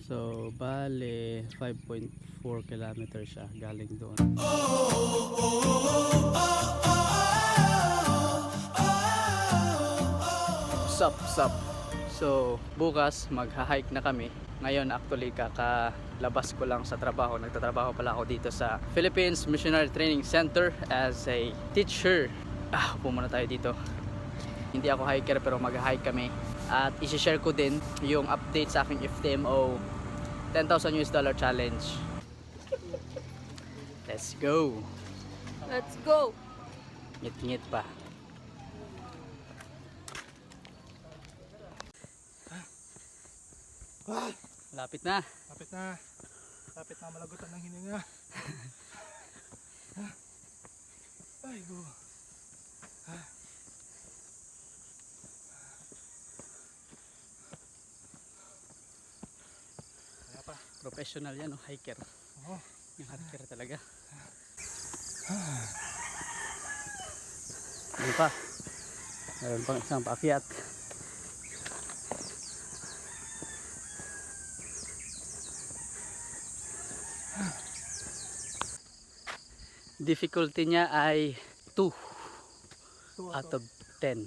So, bale 5.4 kilometers siya galing doon. Sup. So, bukas magha-hike na kami. Ngayon actually kakalabas ko lang sa trabaho. Nagtatrabaho pala ako dito sa Philippines Missionary Training Center as a teacher. Upo muna tayo dito. Hindi ako hiker pero mag-hike kami. At isi-share ko din yung update sa aking FTMO $10,000 challenge. Let's go. Let's go. Ngit-ngit pa. Lapit na. Lapit na malagutan ng hininga. Ay go. Kaya pa. Professional yan, no? Hiker. Oo. Yung hiker talaga. Hindi pa. Meron pang isang paakyat. Difficulty niya ay 2 out of 10.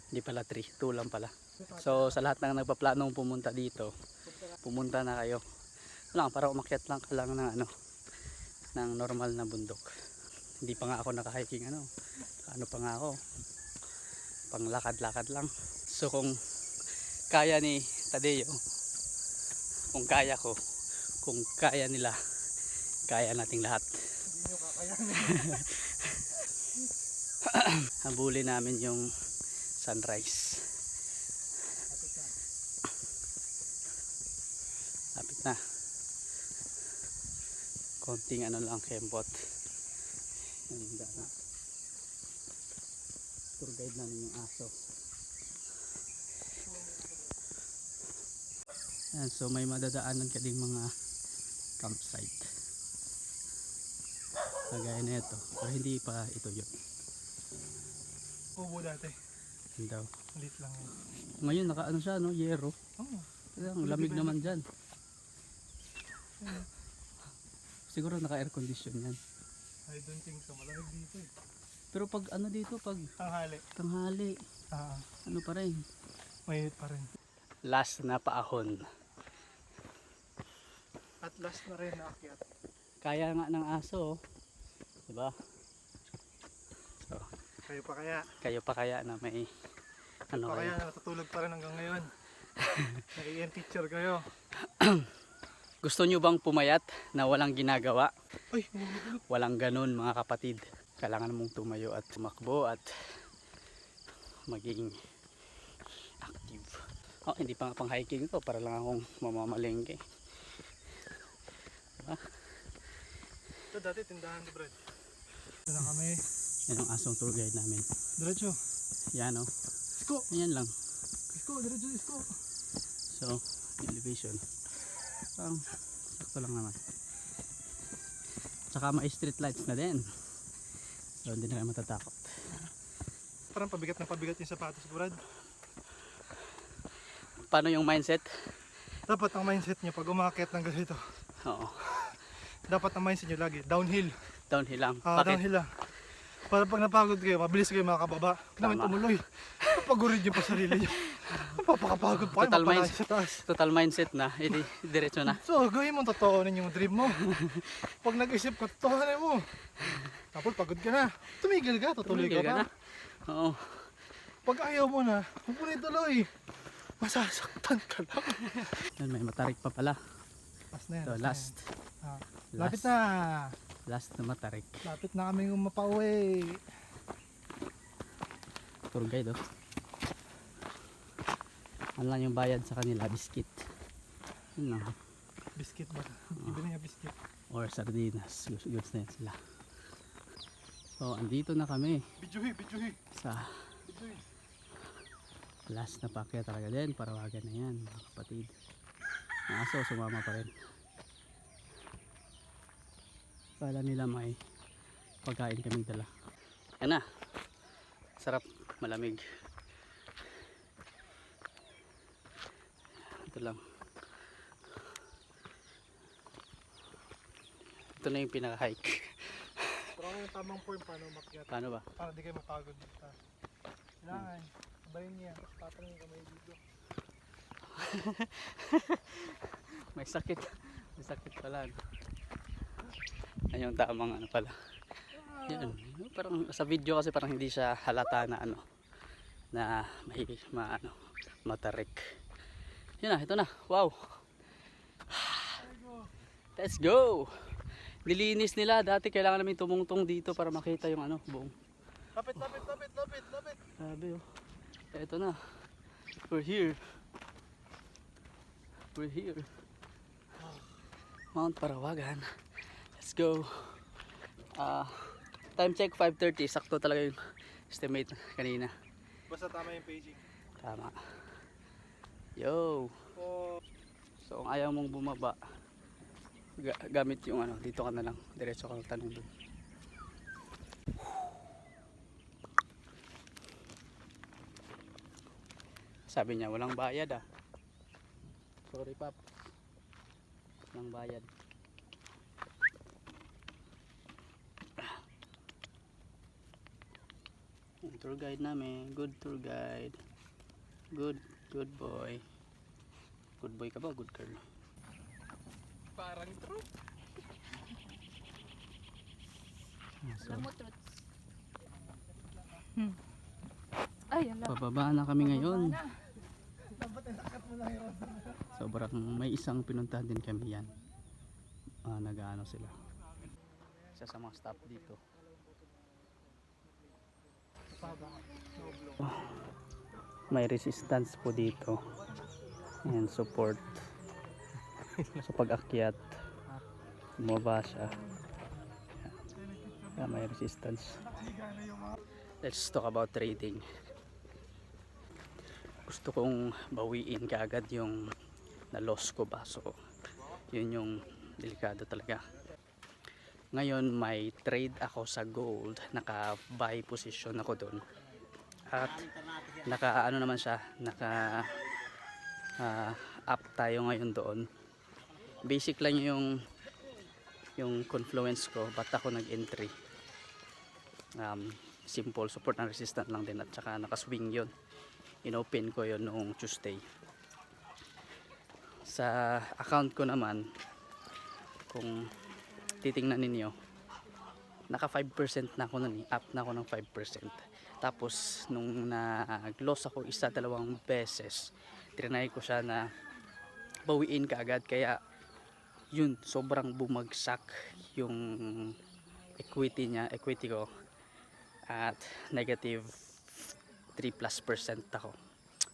Hindi pala 3, 2 lang pala. So sa lahat ng nagpaplanong pumunta dito, pumunta na kayo. Lang para umakyat lang ka lang ng ng normal na bundok. Hindi pa nga ako naka-hiking ano pa nga ako. Panglakad-lakad lang. So kung kaya ni Tadeo, kung kaya ko, kung kaya nila, kaya nating lahat. Habulin namin yung sunrise. Lapit na. Konting ano lang kembot. Yan yung daan. Tour guide namin yung aso. Yan, so may madadaanan ka ding mga campsite. Kagaya na ito. Pero hindi pa ito yun. Kubo dati. Hindi daw. Lit lang yun. Ngayon nakaano siya no, yero. Oo. Ang lamig naman dyan. Siguro naka air condition yan. I don't think so. Malamig dito eh. Pero pag ano dito, pag Tanghali. tanghali, ano pa rin. Mainit pa rin. Last na paahon. At last na rin naakyat. Kaya nga ng aso, diba? So, Kayo pa kaya? kayo pa kaya na may ano Pa kaya kayo? na natutulog pa rin hanggang ngayon. Nag-EM teacher kayo. Gusto nyo bang pumayat na walang ginagawa? Ay, Walang ganun mga kapatid. Kailangan mong tumayo at tumakbo at maging active. Hindi pa nga pang hiking to, para lang akong mamamalengke. Diba? ito dati tindahan ni Brad. Ito na kami. Yan ang asong tour guide namin. Diretso. Yan o. Isko. Ayan lang. Isko. Diretso isko. So, yung elevation. Parang sakto lang naman. Tsaka may street lights na din. So, hindi na kayo matatakot. Parang pabigat na pabigat yung sapatos ko, Brad. Paano yung mindset? Dapat ang mindset nyo pag umakyat ng ganito. Oo. Dapat ang mindset nyo lagi. Downhill. Downhill lang. Bakit? Downhill lang. Para pag napagod kayo, mabilis kayo makakababa. Naman tumuloy. Papagurid nyo pa sarili nyo. Papakapagod pa kayo. Total Mapalayo mindset. sa taas. Total mindset na. Diretso na. So, gawin mo, totoonin yung dream mo. Pag nag-isip ka, totoonin mo. Tapos pagod ka na. Tumigil ka, tutuloy ka Tumigil pa. na. Oo. Pag ayaw mo na, huwag mo na tuloy. Masasaktan ka lang. Yan, may matarik pa pala. Last na yan. So, last. Lapit na. Last na matarik. Lapit na kami mapauwi. Tour guide oh. Ano lang yung bayad sa kanila? Biscuit. Yun lang. Biscuit ba? Ibili niya biscuit. Or sardinas. Goods na yan sila. So, andito na kami Bijuhi. sa last na pakyat talaga din. Parawagan na yan mga kapatid. Ang aso sumama pa rin. Kala nila may pagkain kaming dala. Yan na. Sarap, malamig. Ito lang. Ito na yung pinaka-hike. Pero yung tamang form paano umakyat. Paano ba? Para di kayo mapagod. Kailangan. Sabayin niya. Tapos tatangin yung kamay dito. May sakit. May sakit pala. Ayun yung tamang ano pala. Yan. Parang sa video kasi parang hindi siya halata na ano. Na may matarik. Yun na, ito na. Wow. Let's go. Nilinis nila. Dati kailangan namin tumungtong dito para makita yung ano, buong. Lapit, lapit, lapit, lapit, lapit. Sabi oh. Ito na. We're here. We're here. Mount Parawagan. Let's go. Time check 5:30. Sakto talaga yung estimate kanina. Basta tama yung paging. Tama. Yo. Oh. So kung ayaw mong bumaba, gamit yung ano, dito ka na lang. Diretso ka ng tanong doon. Sabi niya walang bayad ah. Sorry pap. Walang bayad. Yung tour guide namin, good tour guide. Good boy. Good boy ka ba? Good girl. Parang true. So, Alam mo, truths. Ay, ala. pababa na kami ngayon. Dapat inakat mo lang yun. Sobrang may isang pinuntahan din kami yan. Nag-ano sila. Isa sa mga stop dito. May resistance po dito. And support. Sa pag-akyat. Bumaba siya. Yan, may resistance. Let's talk about trading. Gusto kong bawiin kaagad yung na-loss ko ba. So, yun yung delikado talaga. Ngayon may trade ako sa gold. Naka-buy position ako doon. At naka-ano naman siya. Up tayo ngayon doon. Basic lang yung confluence ko. Ba't ako nag-entry. Simple support and resistance lang din. At saka naka-swing yun. Inopen ko yun noong Tuesday. Sa account ko naman, kung titingnan ninyo, naka 5% na ako nun, up na ako ng 5%. Tapos nung nag-loss ako 1-2 beses, trinay ko siya na bawiin kaagad, kaya yun, sobrang bumagsak yung equity ko, at negative 3+% ako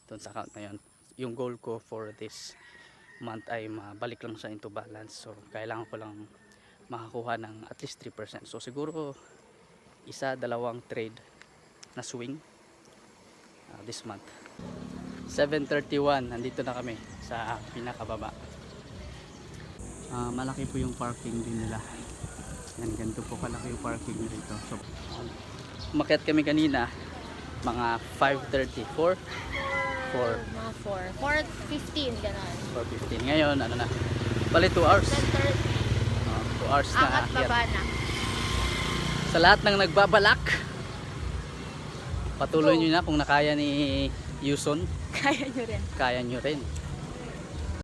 doon sa account na yun. Yung goal ko for this month ay mabalik lang siya into balance, so kailangan ko lang makakuha ng at least 3%. So siguro 1-2 trade na swing this month. 7:31, nandito na kami sa pinakababa. Malaki po yung parking din nila. Yan, ganito po kalaki yung parking nito. So umakyat kami kanina mga 5:30, 4. Mga 4. 4:15, gano'n. 4:15. Ngayon, ano na? Bali 2 hours. 10:30. 2 hours na Angat akyat. baba na. Sa lahat ng nagbabalak, patuloy nyo na kung nakaya ni Yuson, Kaya nyo rin. kaya nyo rin.